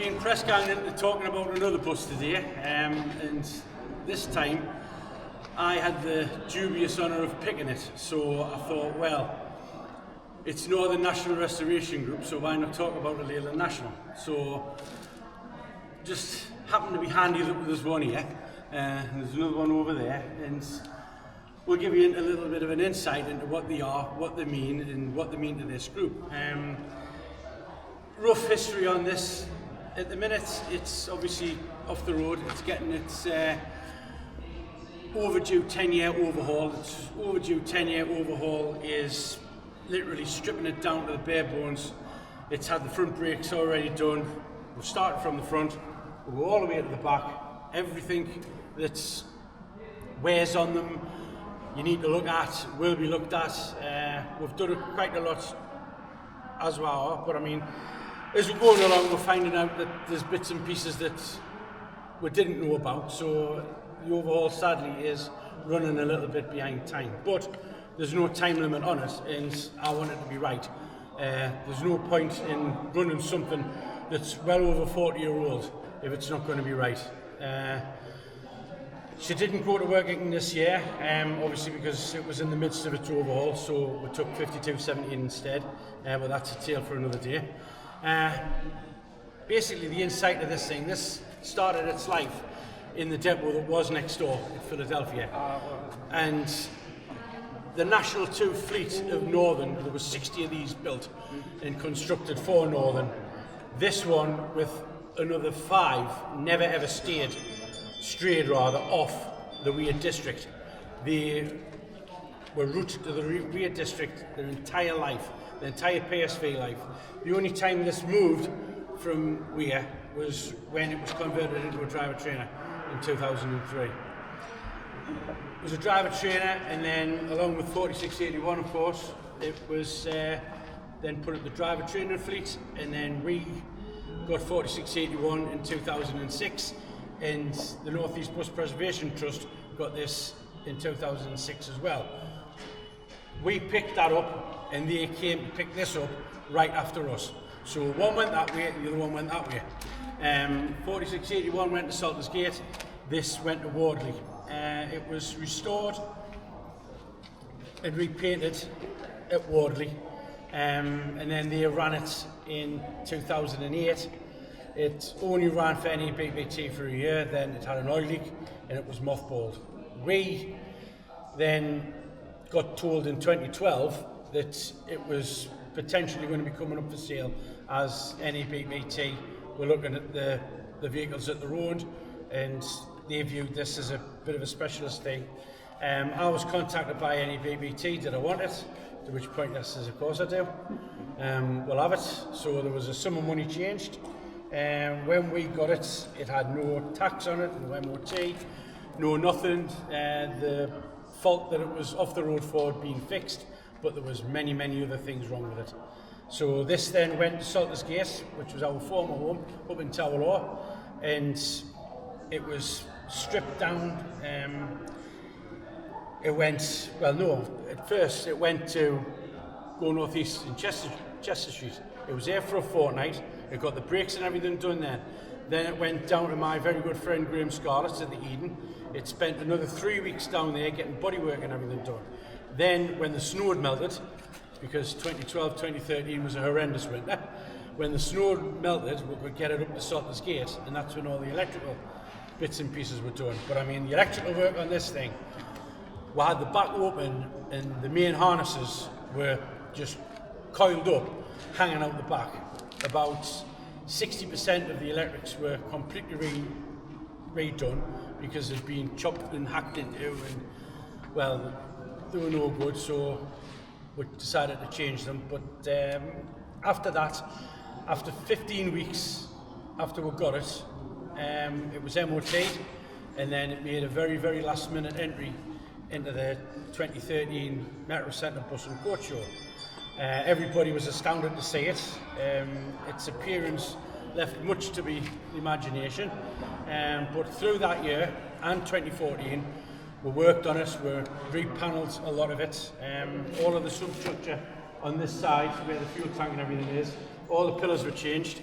been press gang into talking about another bus today, and this time I had the dubious honour of picking it. So I thought, well, it's Northern National Restoration Group, so why not talk about the Leyland National? So just happened to be handy that there's one here, and there's another one over there, and we'll give you a little bit of an insight into what they are, what they mean, and what they mean to this group. Rough history on this. At the minute, it's obviously off the road. It's getting its overdue 10-year overhaul. Its overdue 10-year overhaul is literally stripping it down to the bare bones. It's had the front brakes already done. We've started from the front. We'll go all the way to the back. Everything that wears on them, you need to look at, will be looked at. We've done quite a lot as well, but I mean, as we're going along, we're finding out that there's bits and pieces that we didn't know about, so the overhaul sadly is running a little bit behind time. But there's no time limit on it, and I want it to be right. There's no point in running something that's well over 40-year-old if it's not going to be right. She didn't go to working this year, obviously because it was in the midst of its overhaul, so we took 5217 instead, but that's a tale for another day. Basically, the insight of this thing, this started its life in the depot that was next door in Philadelphia. And the National 2 fleet of Northern, there was 60 of these built and constructed for Northern. This one, with another 5, never ever strayed off the Weir district. They were rooted to the Weir district their entire life, the entire PSV life. The only time this moved from Weir was when it was converted into a driver trainer in 2003. It was a driver trainer, and then along with 4681, of course, it was then put at the driver trainer fleet, and then we got 4681 in 2006, and the North East Bus Preservation Trust got this in 2006 as well. We picked that up, and they came to pick this up right after us. So one went that way, the other one went that way. 4681 went to Salters Gate, this went to Wardley. It was restored and repainted at Wardley, and then they ran it in 2008. It only ran for NEBBT for a year, then it had an oil leak and it was mothballed. We then got told in 2012 that it was potentially going to be coming up for sale, as NEBBT were looking at the vehicles that they're owned, and they viewed this as a bit of a specialist thing. I was contacted by NEBBT, did I want it? To which point I says, of course I do. We'll have it. So there was a sum of money changed. When we got it, it had no tax on it, no MOT, no nothing. The fault that it was off the road for had been fixed, but there was many other things wrong with it. So this then went to Salters Gate, which was our former home up in Tower Law, and it was stripped down. It went, well no, at first it went to go northeast in Chester Street. It was there for a fortnight. It got the brakes and everything done there. Then it went down to my very good friend Graham Scarlett at the Eden. It spent another 3 weeks down there getting bodywork and everything done. Then when the snow had melted, because 2012, 2013 was a horrendous winter, when the snow melted, we could get it up to Salters Gate, and that's when all the electrical bits and pieces were done. But I mean, the electrical work on this thing, we had the back open and the main harnesses were just coiled up, hanging out the back. About 60% of the electrics were completely redone because they'd been chopped and hacked into, and well, they were no good, so we decided to change them. But after that, after 15 weeks after we got it, it was MOT'd, and then it made a very last minute entry into the 2013 Metro Centre Bus and Coach Show. Everybody was astounded to see it. Its appearance left much to be imagination, but through that year and 2014 we worked on it, we repanelled a lot of it, all of the substructure on this side where the fuel tank and everything is, all the pillars were changed,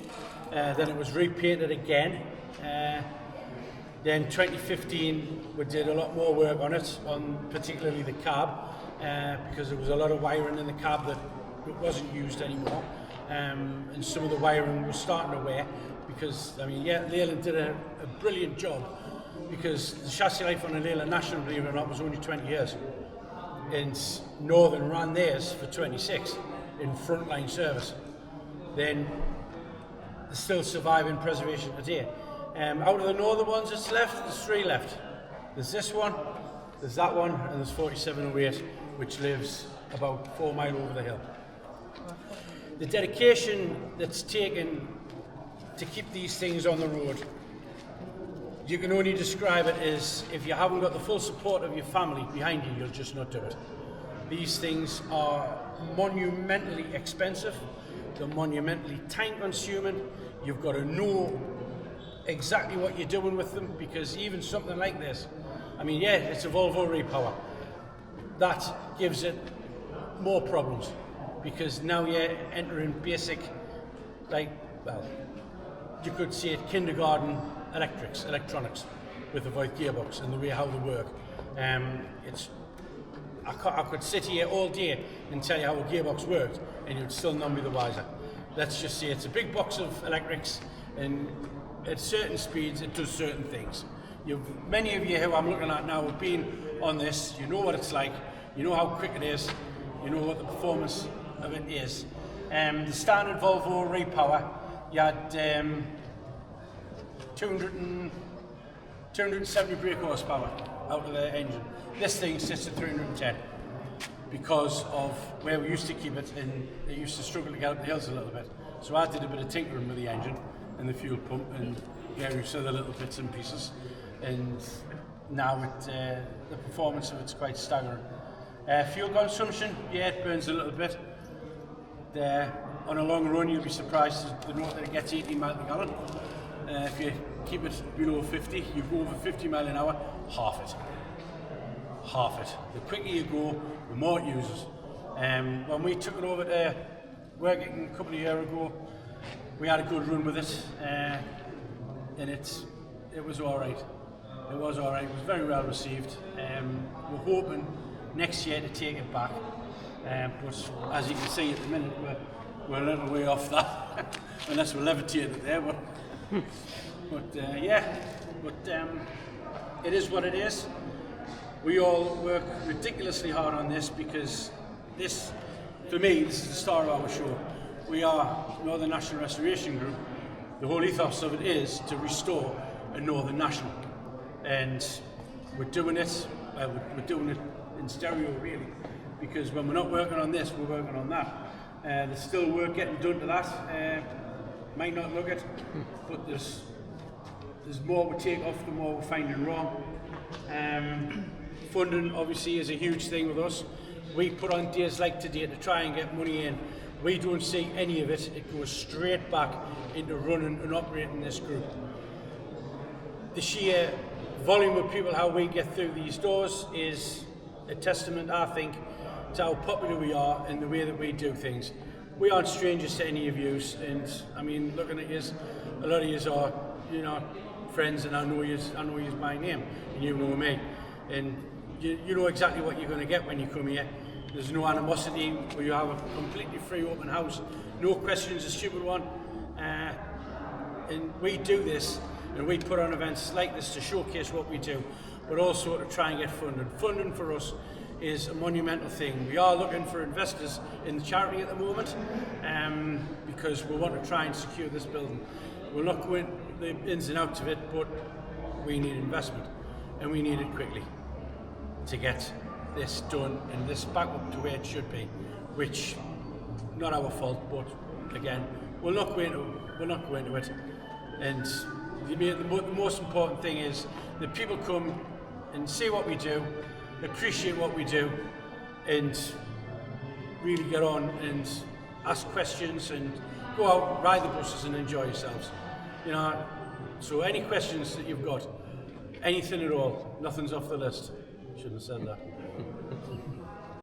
Then it was repainted again. Then 2015 we did a lot more work on it, on particularly the cab, because there was a lot of wiring in the cab that wasn't used anymore, and some of the wiring was starting to wear, because I mean, yeah, Leyland did a brilliant job, because the chassis life on a Leyland National, believe it or not, was only 20 years. And Northern ran theirs for 26 in frontline service. Then they're still surviving preservation today. Out of the Northern ones that's left, there's 3 left. There's this one, there's that one, and there's 4708, which lives about 4 miles over the hill. The dedication that's taken to keep these things on the road, you can only describe it as, if you haven't got the full support of your family behind you, you'll just not do it. These things are monumentally expensive, they're monumentally time consuming. You've got to know exactly what you're doing with them, because even something like this, I mean, yeah, it's a Volvo repower. That gives it more problems, because now you're entering basic, like, well, you could say it, kindergarten electronics with the Voith gearbox and the way how they work. I could sit here all day and tell you how a gearbox worked, and you'd still not be the wiser. Let's just say it's a big box of electrics, and at certain speeds it does certain things. Many of you who I'm looking at now have been on this, you know what it's like, you know how quick it is, you know what the performance of it is. The standard Volvo repower, you had 270 brake horsepower out of the engine. This thing sits at 310 because of where we used to keep it, and it used to struggle to get up the hills a little bit. So I did a bit of tinkering with the engine and the fuel pump and various other little bits and pieces, and now the performance of it's quite staggering. Fuel consumption, yeah, it burns a little bit. On a long run, you'll be surprised to know that it gets 80 miles per gallon. If you keep it below 50, you go over 50 miles an hour, half it. The quicker you go, the more it uses. When we took it over to working a couple of years ago, we had a good run with it, and it was all right. It was very well received. We're hoping next year to take it back, but as you can see at the minute, we're a little way off that, unless we're levitating it there. But it is what it is. We all work ridiculously hard on this, because this, for me, this is the star of our show. We are Northern National Restoration Group. The whole ethos of it is to restore a Northern National, and we're doing it in stereo, really, because when we're not working on this, we're working on that. There's still work getting done to that. Might not look it, but there's more we take off, the more we're finding wrong. Funding obviously is a huge thing with us. We put on days like today to try and get money in. We don't see any of it. It goes straight back into running and operating this group. The sheer volume of people, how we get through these doors, is a testament, I think, to how popular we are and the way that we do things. We aren't strangers to any of you, and I mean, looking at you, a lot of you are, friends, and I know you by name, and you know me, and you know exactly what you're going to get when you come here. There's no animosity, where you have a completely free, open house, no questions, a stupid one, and we do this, and we put on events like this to showcase what we do, but also to try and get funding. Funding for us is a monumental thing. We are looking for investors in the charity at the moment, because we want to try and secure this building. We'll not go into the ins and outs of it, but we need investment, and we need it quickly to get this done and this back up to where it should be, which, not our fault, but again, we'll not go into it. And the most important thing is that people come and see what we do, appreciate what we do, and really get on and ask questions and go out, ride the buses and enjoy yourselves. So any questions that you've got, anything at all, nothing's off the list. Shouldn't have said that.